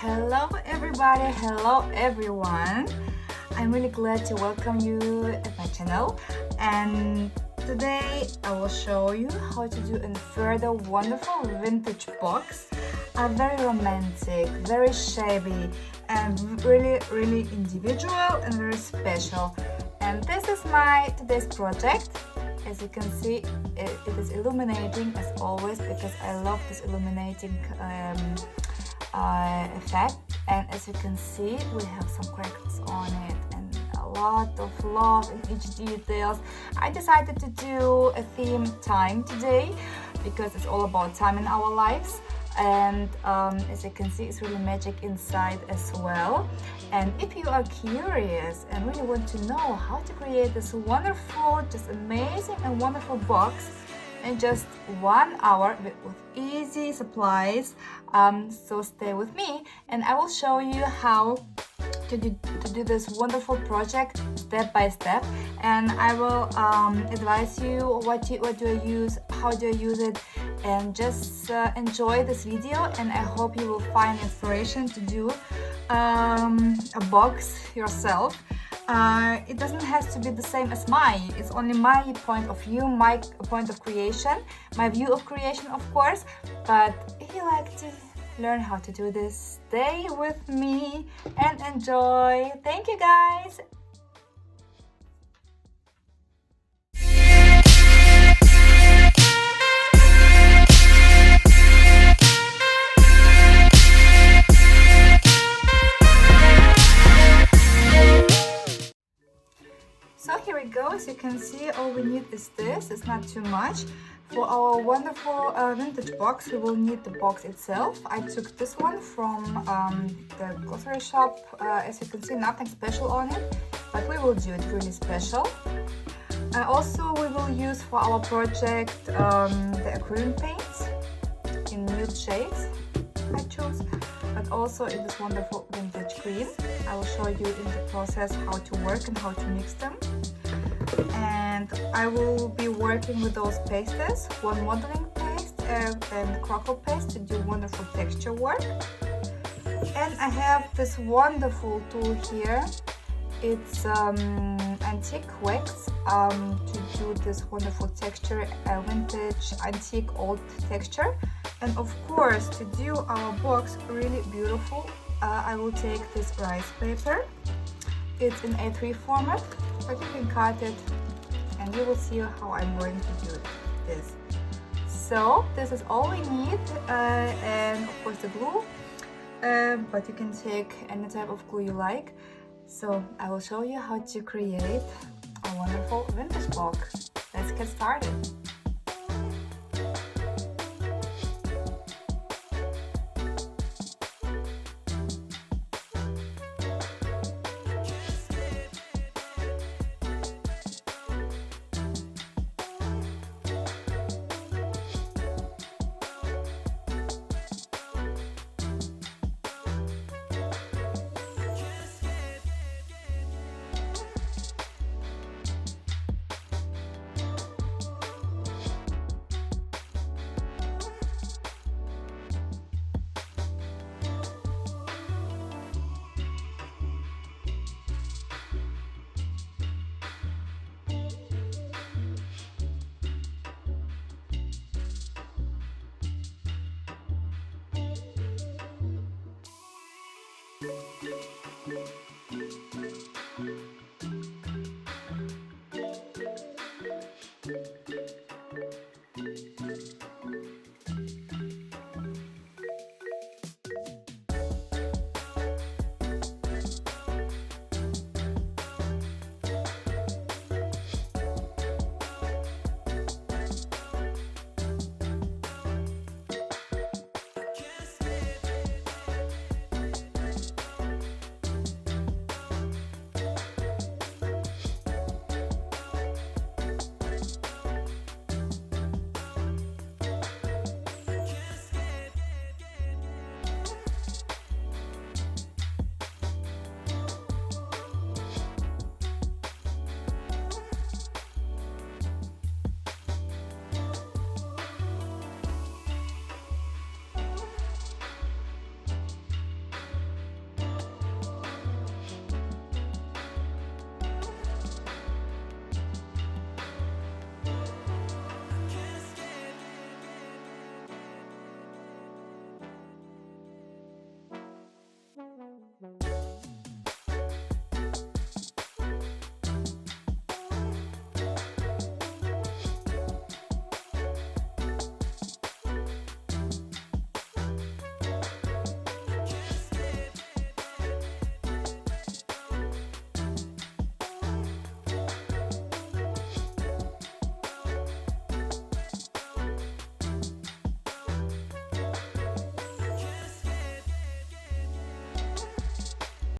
Hello everybody, hello everyone. I'm really glad to welcome you at my channel, and today I will show you how to do a further wonderful vintage box. Very romantic, very shabby, and really individual and very special. And this is my today's project. As you can see, it is illuminating as always because I love this illuminating effect. And as you can see, we have some crackles on it and a lot of love in each details. I decided to do a theme time today because it's all about time in our lives. And as you can see, it's really magic inside as well. And if you are curious and really want to know how to create this wonderful, just amazing and wonderful box in just 1 hour with easy supplies, so stay with me and I will show you how to do this wonderful project step by step, and I will advise you what do I use, how do I use it, and just enjoy this video. And I hope you will find inspiration to do a box yourself. It doesn't have to be the same as mine. It's only my point of view, my point of creation, my view of creation, of course. But if you like to learn how to do this, stay with me and enjoy. Thank you, guys. So here we go. As you can see, all we need is this. It's not too much. For our wonderful vintage box, we will need the box itself. I took this one from the grocery shop. As you can see, nothing special on it, but we will do it really special. Also, we will use for our project the acrylic paints in nude shades I chose, but also in this wonderful vintage green. I will show you in the process how to work and how to mix them. And I will be working with those pastes, one modeling paste and crackle paste to do wonderful texture work. And I have this wonderful tool here. It's antique wax to do this wonderful texture, vintage, antique, old texture. And of course, to do our box really beautiful, I will take this rice paper. It's in A3 format, but you can cut it and you will see how I'm going to do this. So this is all we need, and of course the glue, but you can take any type of glue you like. So I will show you how to create a wonderful vintage box. Let's get started.